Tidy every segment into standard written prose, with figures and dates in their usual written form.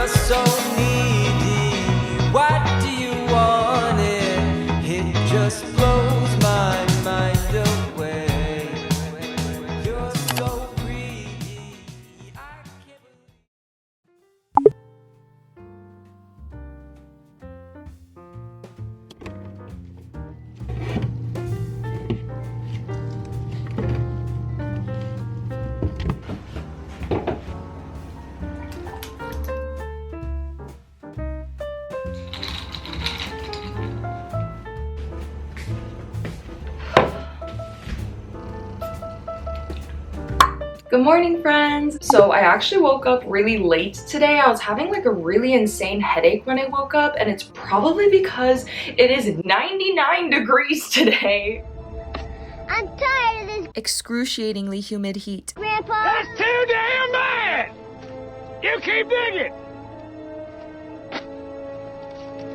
You're so needy. What do you want? It just blows my mind away. You're so greedy. I can't believe. Good morning, friends. So I actually woke up really late today. I was having like a really insane headache when I woke up, and it's probably because it is 99 degrees today. I'm tired of this, Excruciatingly humid heat. Grandpa. That's too damn bad! You keep digging!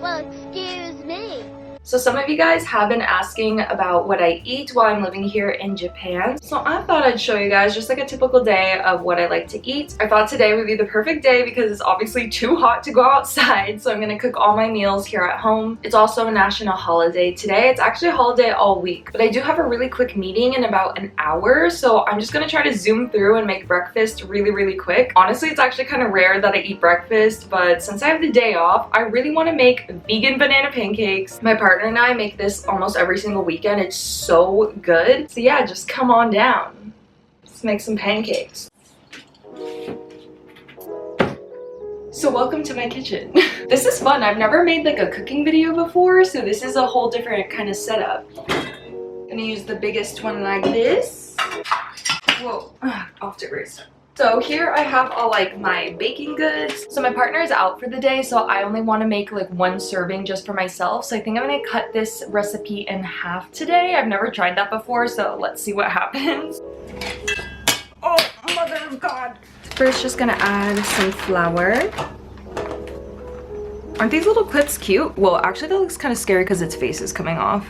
Well, excuse me. So some of you guys have been asking about what I eat while I'm living here in Japan. So I thought I'd show you guys just like a typical day of what I like to eat. I thought today would be the perfect day because it's obviously too hot to go outside. So I'm gonna cook all my meals here at home. It's also a national holiday today. It's actually a holiday all week, but I do have a really quick meeting in about an hour. So I'm just gonna try to zoom through and make breakfast really quick. Honestly, it's actually kind of rare that I eat breakfast, but since I have the day off, I really want to make vegan banana pancakes. My partner and I make this almost every single weekend. It's so good. So yeah, just come on down. Let's make some pancakes. So welcome to my kitchen. This is fun. I've never made like a cooking video before, so this is a whole different kind of setup. Gonna use the biggest one like this. Whoa, off to erase. So here I have all like my baking goods. So my partner is out for the day, so I only want to make like one serving just for myself. So I think I'm gonna cut this recipe in half today. I've never tried that before, so let's see what happens. Oh, mother of God. First, just gonna add some flour. Aren't these little clips cute? Well, actually that looks kind of scary because its face is coming off.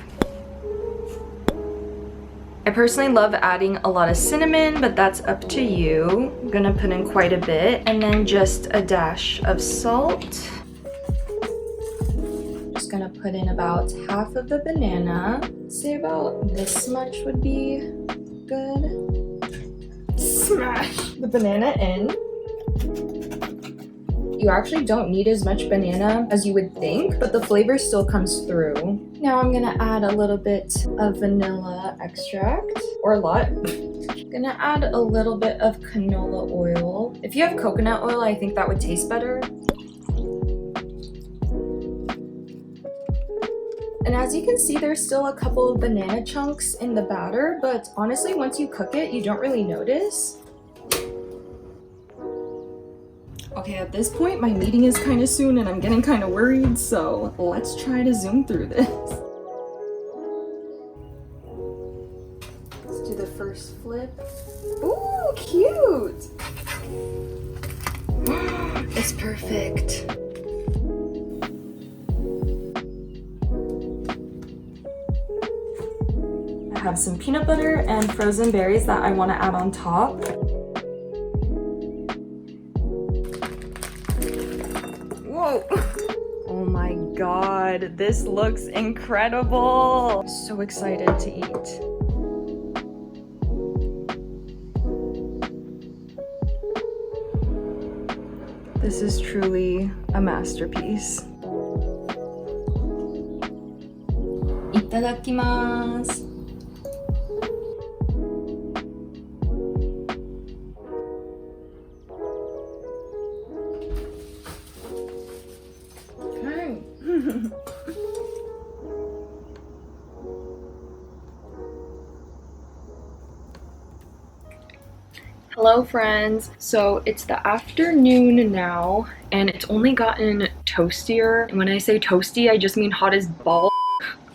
I personally love adding a lot of cinnamon, but that's up to you. I'm gonna put in quite a bit, and then just a dash of salt. Just gonna put in about half of the banana. Say about this much would be good. Smash the banana in. You actually don't need as much banana as you would think, but the flavor still comes through. Now I'm gonna add a little bit of vanilla extract, or a lot. I'm gonna add a little bit of canola oil. If you have coconut oil, I think that would taste better. And as you can see, there's still a couple of banana chunks in the batter, but honestly, once you cook it, you don't really notice. Okay, at this point, my meeting is kind of soon and I'm getting kind of worried, so let's try to zoom through this. Let's do the first flip. Ooh, cute! It's perfect. I have some peanut butter and frozen berries that I want to add on top. Whoa! Oh my god, this looks incredible! So excited to eat. This is truly a masterpiece. Itadakimasu. Hello friends, so it's the afternoon now and it's only gotten toastier, and when I say toasty I just mean hot as balls.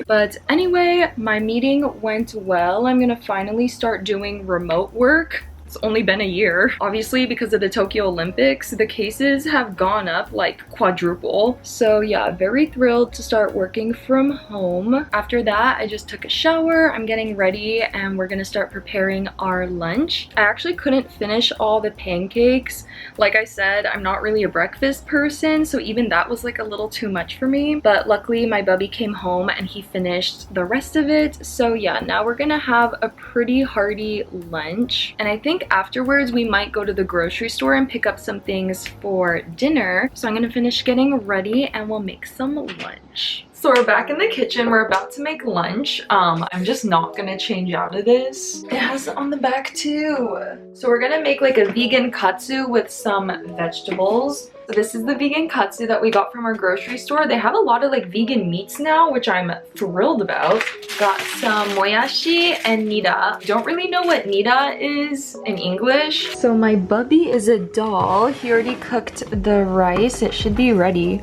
But anyway, my meeting went well. I'm gonna finally start doing remote work. It's only been a year. Obviously, because of the Tokyo Olympics, the cases have gone up like quadruple. So yeah, very thrilled to start working from home. After that, I just took a shower. I'm getting ready and we're gonna start preparing our lunch. I actually couldn't finish all the pancakes. Like I said, I'm not really a breakfast person, so even that was like a little too much for me. But luckily, my bubby came home and he finished the rest of it. So yeah, now we're gonna have a pretty hearty lunch. And I think afterwards we might go to the grocery store and pick up some things for dinner. So I'm gonna finish getting ready and we'll make some lunch. So we're back in the kitchen. We're about to make lunch. I'm just not gonna change out of this. It has it on the back too. So we're gonna make like a vegan katsu with some vegetables. So this is the vegan katsu that we got from our grocery store. They have a lot of like vegan meats now, which I'm thrilled about. Got some moyashi and nira. Don't really know what nira is in English. So my bubby is a doll. He already cooked the rice. It should be ready.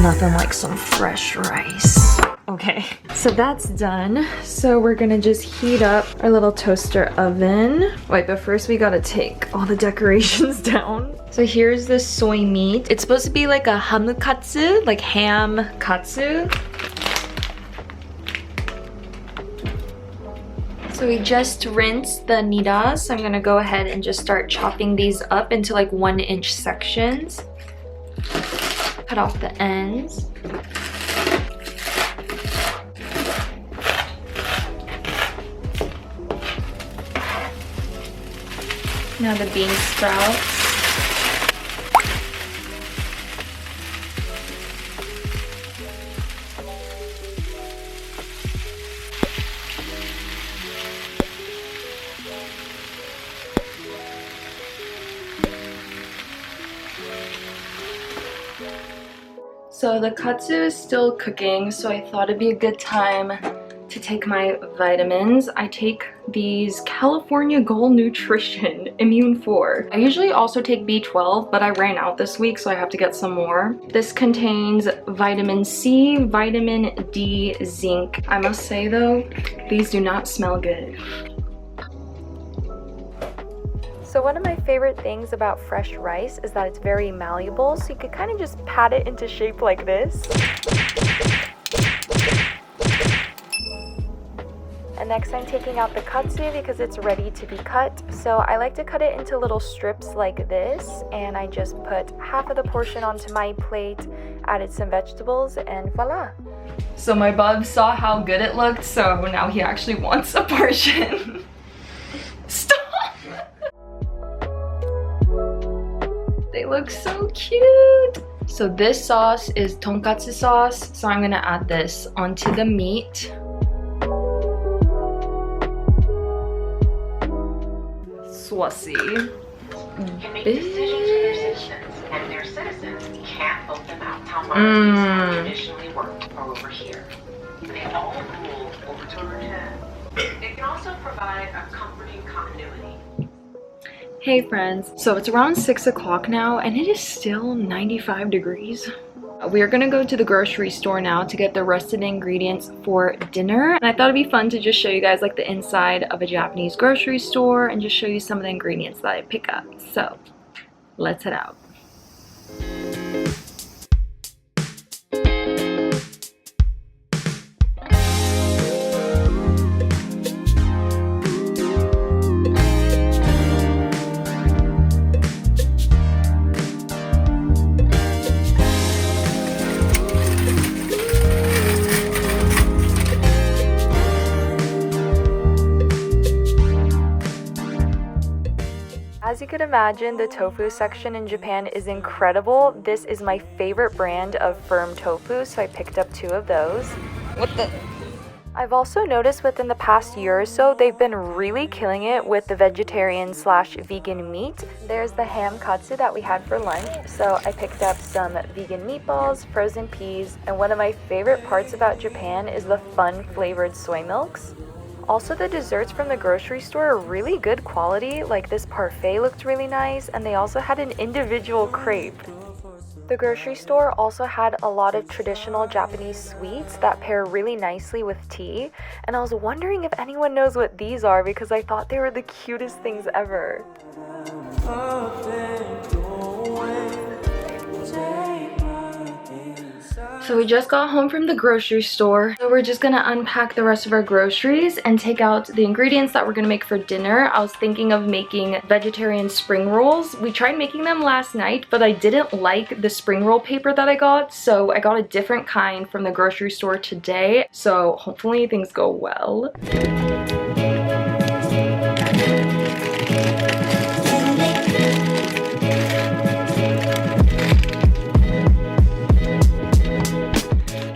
Nothing like some fresh rice. Okay, so that's done. So we're gonna just heat up our little toaster oven. Wait, but first we gotta take all the decorations down. So here's the soy meat. It's supposed to be like a hamukatsu, like ham katsu. So we just rinsed the nira. So I'm gonna go ahead and just start chopping these up into like 1-inch sections. Cut off the ends. Now the bean sprouts. So the katsu is still cooking, so I thought it'd be a good time to take my vitamins. I take these California Gold Nutrition Immune 4. I usually also take B12, but I ran out this week, so I have to get some more. This contains vitamin C, vitamin D, zinc. I must say though, these do not smell good. So one of my favorite things about fresh rice is that it's very malleable, so you could kind of just pat it into shape like this. And next I'm taking out the katsu because it's ready to be cut. So I like to cut it into little strips like this, and I just put half of the portion onto my plate, added some vegetables, and voila. So my bub saw how good it looked, so now he actually wants a portion. Stop! They look so cute. So this sauce is tonkatsu sauce, so I'm gonna add this onto the meat. Saucy. Can make decisions for their citizens, and their citizens can't vote them out. How monarchies traditionally worked are over here. They all rule over time. It can also provide a comforting continuity. Hey friends, so it's around 6 o'clock now and it is still 95 degrees. We are gonna go to the grocery store now to get the rest of the ingredients for dinner. And I thought it'd be fun to just show you guys like the inside of a Japanese grocery store and just show you some of the ingredients that I pick up. So let's head out. As you could imagine, the tofu section in Japan is incredible. This is my favorite brand of firm tofu, so I picked up 2 of those. What the? I've also noticed within the past year or so, they've been really killing it with the vegetarian/vegan meat. There's the ham katsu that we had for lunch. So I picked up some vegan meatballs, frozen peas, and one of my favorite parts about Japan is the fun flavored soy milks. Also, the desserts from the grocery store are really good quality, like this parfait looked really nice, and they also had an individual crepe. The grocery store also had a lot of traditional Japanese sweets that pair really nicely with tea, and I was wondering if anyone knows what these are because I thought they were the cutest things ever. So we just got home from the grocery store, so we're just gonna unpack the rest of our groceries and take out the ingredients that we're gonna make for dinner. I was thinking of making vegetarian spring rolls. We tried making them last night, but I didn't like the spring roll paper that I got, so I got a different kind from the grocery store today. So hopefully things go well.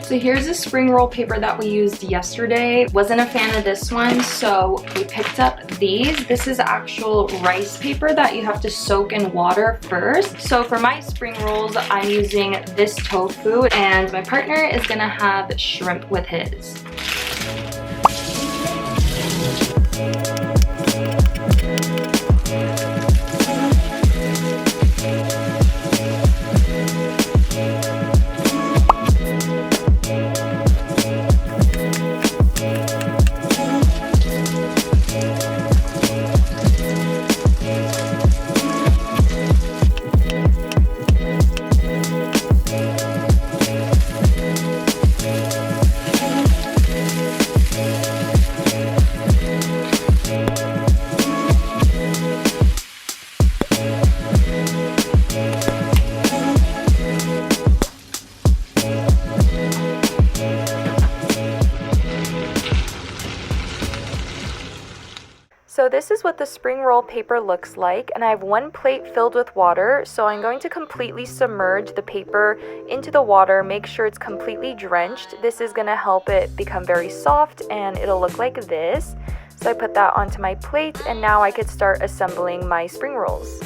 So here's the spring roll paper that we used yesterday. Wasn't a fan of this one, so we picked up these. This is actual rice paper that you have to soak in water first. So for my spring rolls, I'm using this tofu, and my partner is gonna have shrimp with his. So this is what the spring roll paper looks like, and I have one plate filled with water, so I'm going to completely submerge the paper into the water, make sure it's completely drenched. This is going to help it become very soft and it'll look like this. So I put that onto my plate, and now I could start assembling my spring rolls.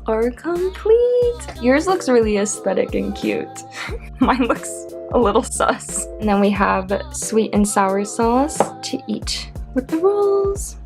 Are complete. Yours looks really aesthetic and cute. Mine looks a little sus. And then we have sweet and sour sauce to eat with the rolls.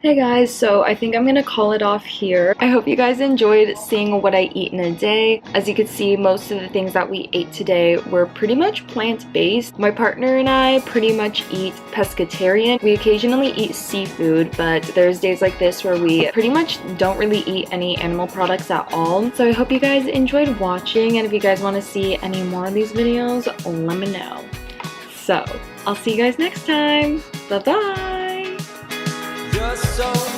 Hey guys, so I think I'm gonna call it off here. I hope you guys enjoyed seeing what I eat in a day. As you can see, most of the things that we ate today were pretty much plant-based. My partner and I pretty much eat pescatarian. We occasionally eat seafood, but there's days like this where we pretty much don't really eat any animal products at all. So I hope you guys enjoyed watching, and if you guys want to see any more of these videos, let me know. So I'll see you guys next time. Bye-bye! You're so